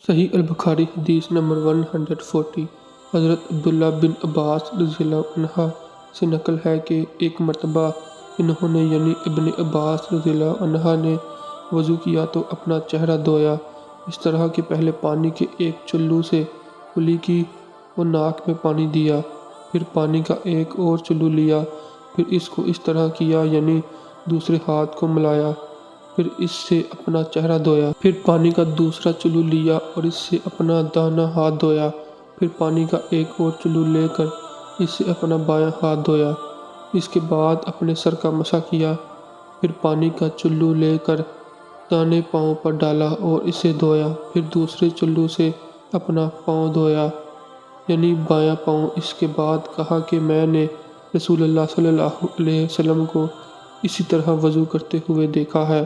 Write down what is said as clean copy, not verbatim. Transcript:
صحیح البخاری حدیث نمبر 140۔ حضرت عبداللہ بن عباس رضی اللہ عنہ سے نقل ہے کہ ایک مرتبہ انہوں نے یعنی ابن عباس رضی اللہ عنہ نے وضو کیا تو اپنا چہرہ دھویا، اس طرح کہ پہلے پانی کے ایک چلو سے کلی کی اور ناک میں پانی دیا، پھر پانی کا ایک اور چلو لیا، پھر اس کو اس طرح کیا یعنی دوسرے ہاتھ کو ملایا، پھر اس سے اپنا چہرہ دھویا، پھر پانی کا دوسرا چلو لیا اور اس سے اپنا داہنا ہاتھ دھویا، پھر پانی کا ایک اور چلو لے کر اس سے اپنا بایاں ہاتھ دھویا، اس کے بعد اپنے سر کا مسح کیا، پھر پانی کا چلو لے کر دانے پاؤں پر ڈالا اور اسے دھویا، پھر دوسرے چلو سے اپنا پاؤں دھویا یعنی بایاں پاؤں۔ اس کے بعد کہا کہ میں نے رسول اللہ صلی اللہ علیہ وسلم کو اسی طرح وضو کرتے ہوئے دیکھا ہے۔